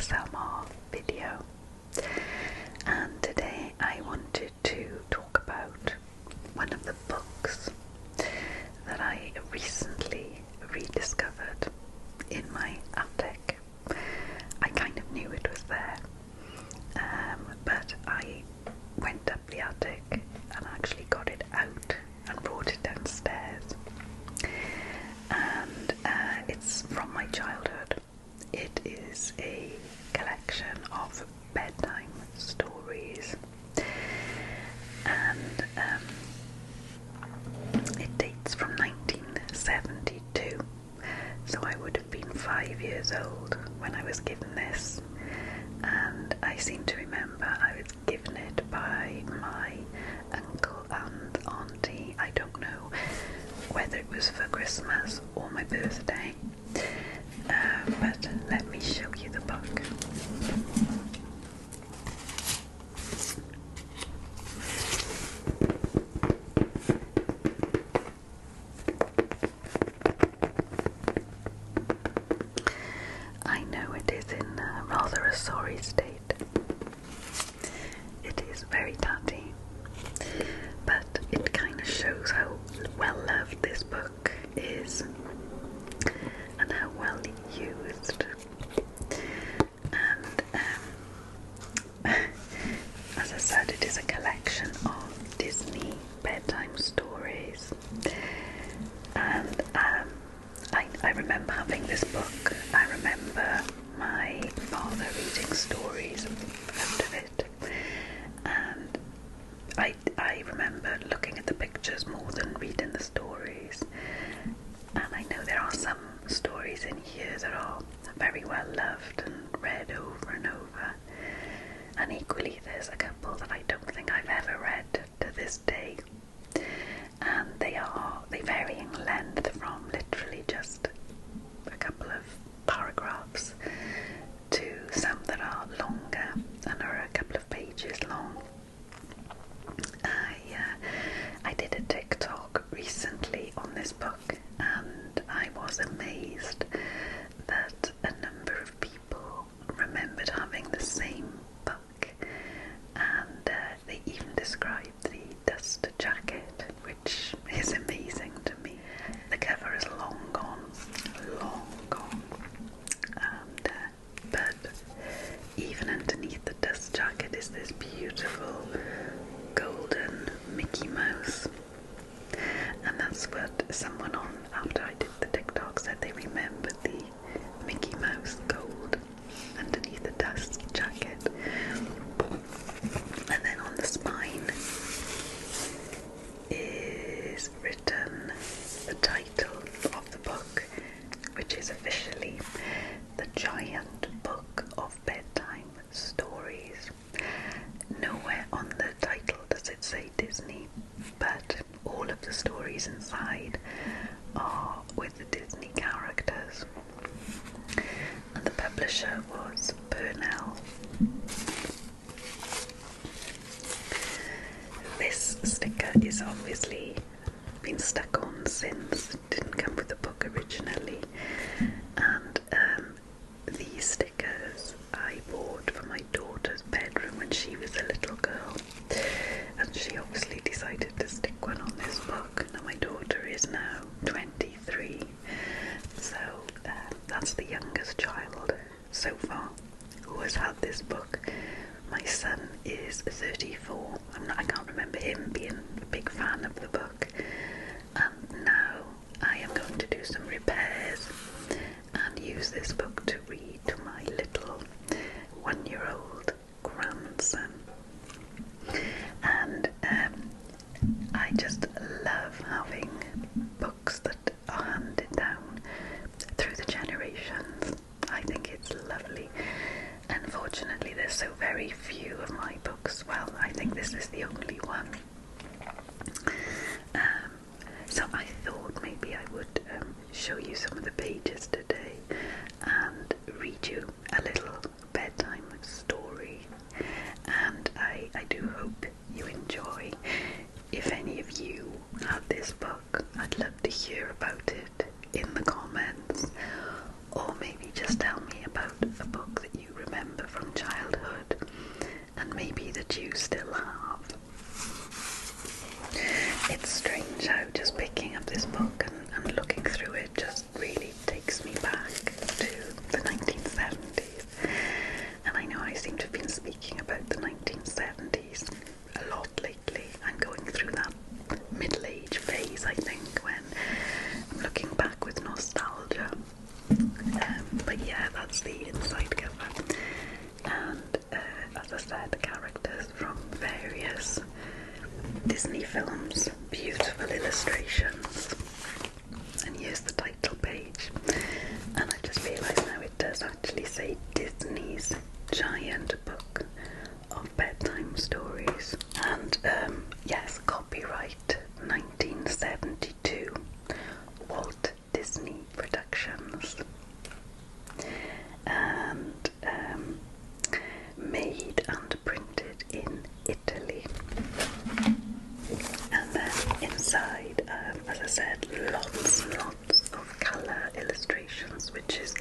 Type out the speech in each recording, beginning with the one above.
ASMR video, and today I wanted to talk about one of the books that I recently rediscovered in my attic. I kind of knew it was there, but I went up the attic and actually got it out and brought it downstairs, and it's from my childhood. It is a collection of bedtime stories, and it dates from 1972, so I would have been 5 years old when I was given this, and I seem to remember I was given it by my uncle and auntie. I don't know whether it was for Christmas or my birthday, but let me show you the book. I know it is in rather a sorry state. It is very tatty, but it kind of shows how well loved this book is and how well used. And as I said, it is a collection of Disney bedtime stories, and I remember having this book. I remember my father reading stories out of it, and I remember looking at the pictures more than reading the stories. And I know there are some stories in here that are very well loved and read over and over, and equally there's a couple that I don't think I've ever read to this day, and they vary in length from literally just a couple of paragraphs to some that are longer and are a couple of pages long. I did a TikTok recently on this book, and I was amazed that a number of people remembered having the same book, and they even described the dust jacket, which is amazing to me. The cover is long gone, and but even underneath the dust jacket is this beautiful golden Mickey Mouse, and that's what someone on after I did the TikTok said they remembered the Mickey Mouse gold underneath the dust jacket. And then on the spine is written the title of the book, which is officially The Giant Book of Bedtime Stories. Nowhere on the title does it say Disney, but all of the stories inside are with the Disney characters. And the publisher was Purnell. This sticker is obviously been stuck on since. It didn't come with the book originally, and these stickers I bought for my daughter's bedroom when she was a little girl, and she obviously decided to stick one on this book. Now my daughter is now 23, so that's the youngest child so far who has had this book. My son is 34. I can't remember him being a big fan of the book, and now I am going to do some repairs and use this book to read to my little 1-year-old grandson. And I just love having books that are handed down through the generations. I think it's lovely. Unfortunately, there's so very few of my books. Well, I think this is the only one. So I thought maybe I would show you some of the pages today and read you a little bedtime story. And I do hope you enjoy. If any of you had this book, I'd love to hear about it in the comments, or maybe just tell me about a book that you remember films. Beautiful illustrations. And here's the title page. And I just realised now it does actually say Disney's Giant Book of Bedtime Stories. And yes, copyright 1972, Walt Disney Productions. And made and printed in Italy. And then inside, as I said, lots and lots of colour illustrations, which is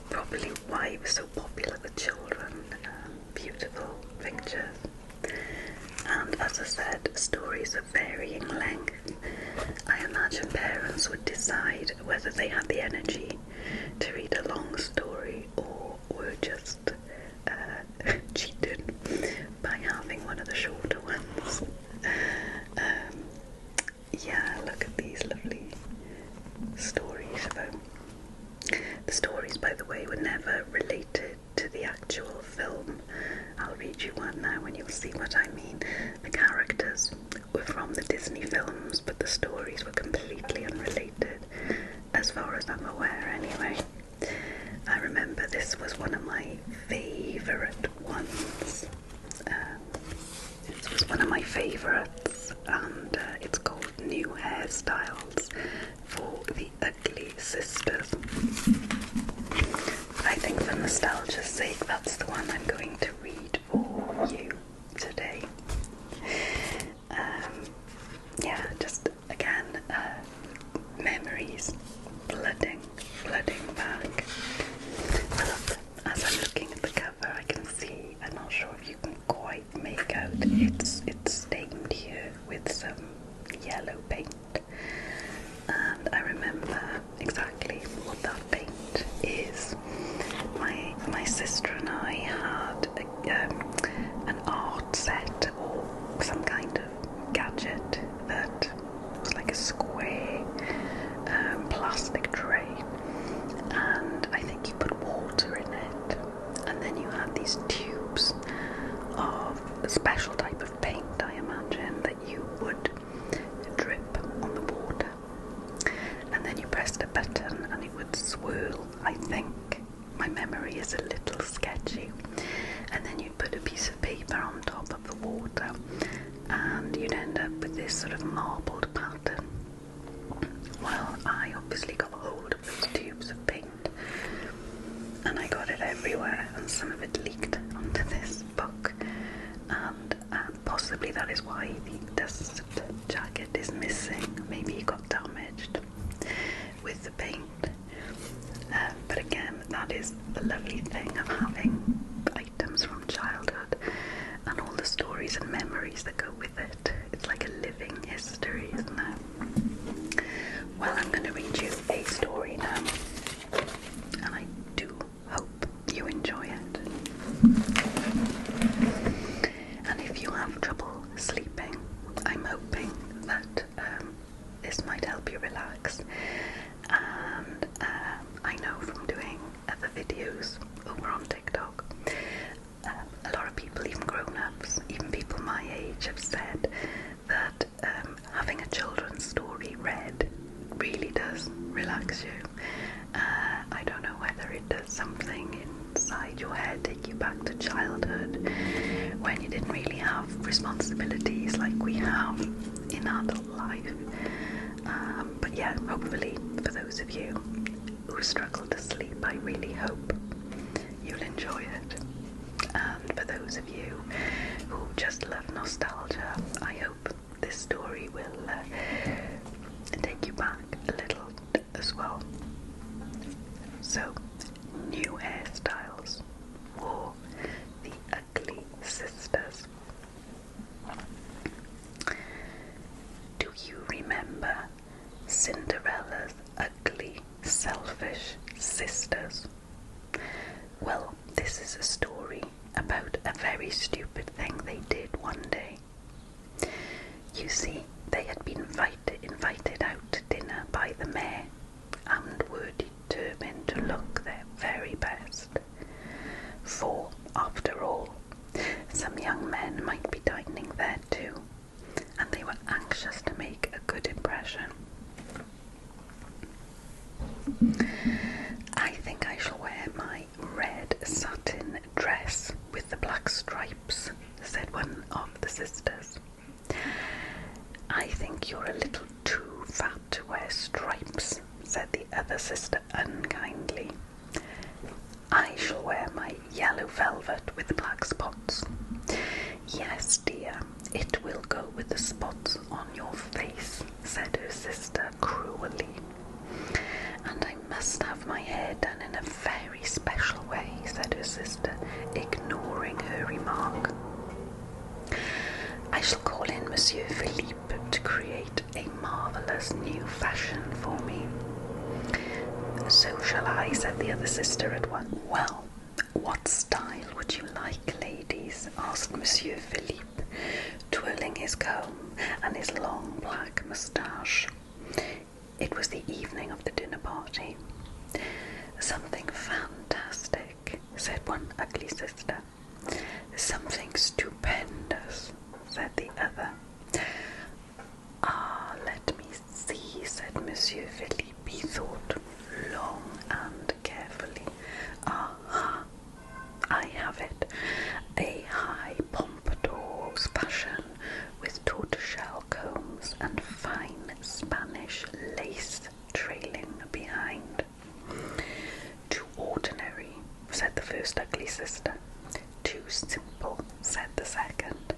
probably why it was so popular with children. Beautiful pictures. And as I said, stories of varying length. I imagine parents would decide whether they had the energy to read a long story or were just cheated by having one of the shorter ones. Yeah, look at these lovely stories. The stories, by the way, were never related to the actual film. I'll read you one now and you'll see what I mean. The characters were from the Disney films, but the stories were completely unrelated, as far as I'm aware anyway. I remember this was one of my favourite ones. This was one of my favourites, and it's called New Hairstyles for the Ugly Sisters. I think for nostalgia's sake, that's the one I'm going to read for you today. Yeah, just again, memories flooding back. And as I'm looking at the cover, I can see, I'm not sure if you can quite make out, it's stained here with some yellow paint. And I remember exactly what that paint is. My sister and I had an art set or some kind of gadget that was like a square plastic tray, and I think you put water in it, and then you had these tubes of a special type of paint, I imagine, that you would drip on the water, and then you pressed a button and it would swirl. I think my memory is a little sketchy, and then you'd put a piece of paper on top of the water and you'd end up with this sort of marbled pattern. Well, I obviously got hold of those tubes of paint and I got it everywhere, and some of it leaked onto this book, and possibly that is why the dust jacket is missing. Maybe it got damaged with the paint. But again, that is the lovely thing of having items from childhood and all the stories and memories that go with it. It's like a living history, isn't it? Well, I'm going to read you a story now, and I do hope you enjoy it. And if you have trouble sleeping, I'm hoping that this might help you relax. And I know from doing other videos over on TikTok, a lot of people, even grown-ups, even people my age, have said that having a children's story read really does relax you. I don't know whether it does something inside your head, take you back to childhood when you didn't really have responsibilities like we have in adult life. But yeah, hopefully for those of you who struggle to sleep, I really hope you'll enjoy it. And for those of you who just love nostalgia, I hope this story will take you back a little as well. So, New Hairstyles for the Ugly Sisters. Do you remember Cinderella's ugly, selfish sisters? Well, this is a story about a very stupid thing they did one day. You see, they had been invited out to dinner by the mayor and were determined to look their very best. For, after all, some young men might be dining there too, and they were velvet with black spots. Yes, dear, it will go with the spots on your face, said her sister cruelly. And I must have my hair done in a very special way, said her sister, ignoring her remark. I shall call in Monsieur Philippe to create a marvellous new fashion for me. So shall I, said the other sister at once. Well, what style would you like, ladies? Asked Monsieur Philippe, twirling his comb and his long black moustache. It was the evening of the dinner party. Something fantastic, said one ugly sister. Something stupendous, said the other. Ah, let me see, said Monsieur Philippe. He thought long and carefully. Aha, I have it. A high pompadour's fashion with tortoiseshell combs and fine Spanish lace trailing behind. Too ordinary, said the first ugly sister. Too simple, said the second.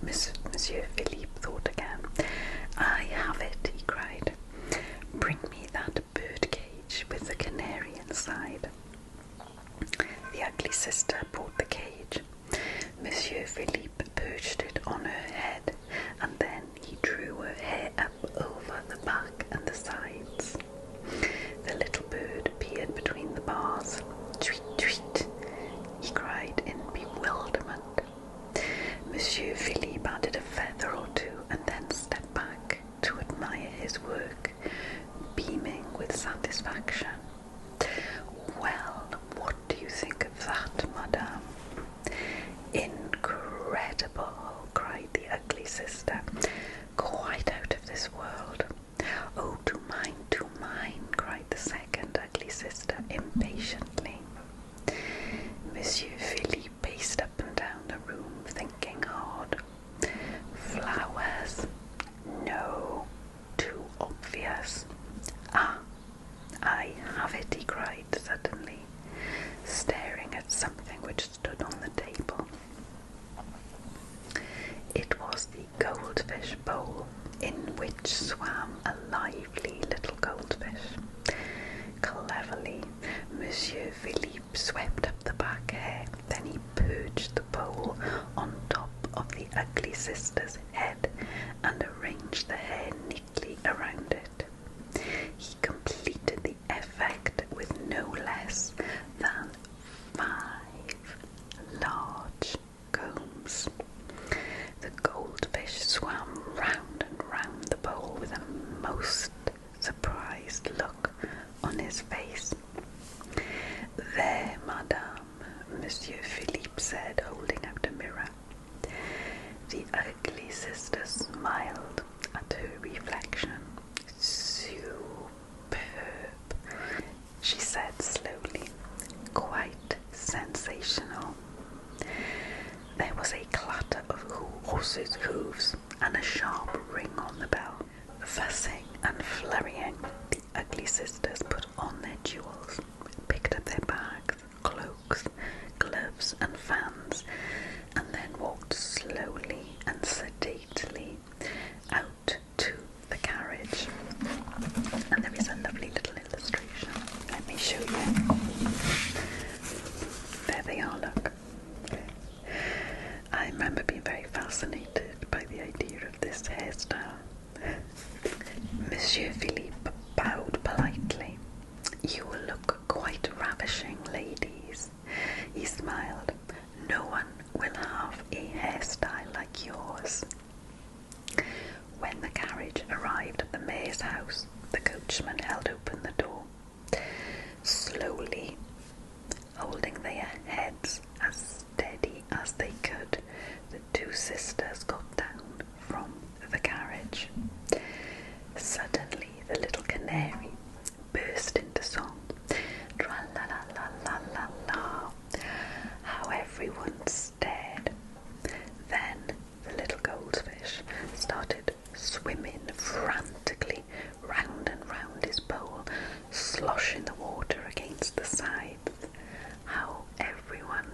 Monsieur Philippe thought again. I have it, he cried. Bring me that bird cage with the canary inside. The ugly sister brought the cage. Monsieur Philippe perched it on her head, and then he drew her hair up over the back and the sides. The little bird appeared between the bars. Tweet, tweet, he cried in bewilderment. Monsieur Philippe added a feather or two and then stepped back to admire his work, beaming with satisfaction. Well, what do you think of that, madame? Incredible, cried the ugly sister. Quite out of this world. Oh, do mine, cried the second ugly sister impatiently. Monsieur Philippe paced up and down the room, thinking hard. Flowers? No, too obvious. Ah, I have it, he cried suddenly, staring at something which stood on the table. It was the goldfish bowl, in which swam a lively little goldfish. Cleverly, Monsieur Philippe swept up the back hair, then he perched the bowl on top of the ugly sister's head and arranged the hair neatly around it. He completed the effect with no less than 5 large combs. The goldfish swam round and round the bowl with a most surprised look on his face. There, madame, Monsieur Philippe said, holding out a mirror. The ugly sister smiled at her reflection. Superb, she said slowly. Quite sensational. There was a clatter of horses' hooves and a sharp ring on the bell. Fussing and flurrying, the ugly sisters put on their jewels, picked up their bags, cloaks, gloves and fans, and then walked slowly and sedately out to the carriage. And there is a lovely little illustration. Let me show you. There they are, look. I remember being very fascinated by the idea of this hairstyle. Monsieur Philippe bowed politely. You will look quite ravishing, ladies. He smiled. No one will have a hairstyle like yours. When the carriage arrived at the mayor's house, the coachman held open the door. Slowly, holding their heads as steady as they could, the two sisters got down from the carriage. Suddenly, the little canary burst into song. Tra-la-la-la-la-la-la. How everyone stared. Then the little goldfish started swimming frantically round and round his bowl, sloshing the water against the sides. How everyone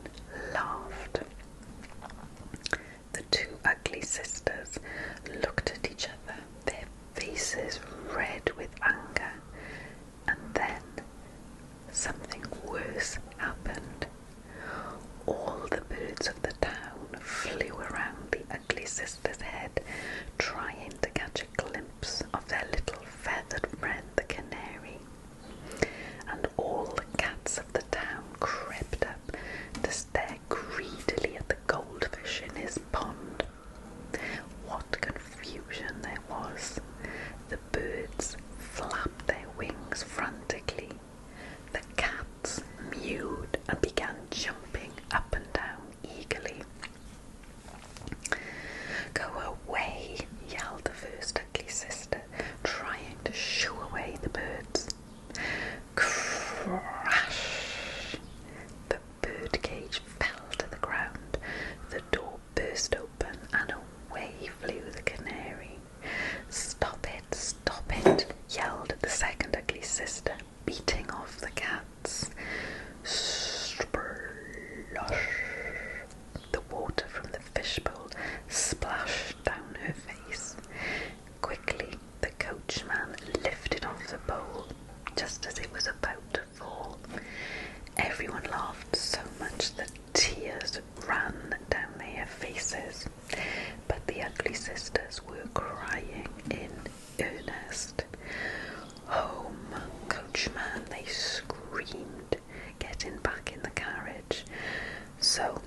So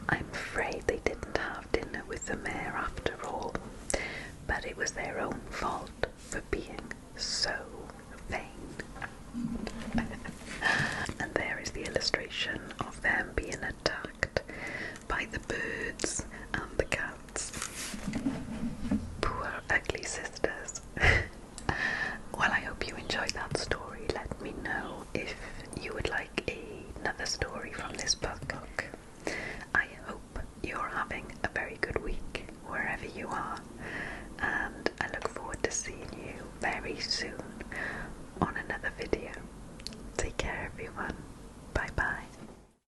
I'm afraid they didn't have dinner with the mayor after all, but it was their own fault for being so vain. And there is the illustration of them being attacked by the birds and the cats. Poor ugly sisters. Well, I hope you enjoyed that story. Let me know if you would like another story from this book. I hope you're having a very good week wherever you are, and I look forward to seeing you very soon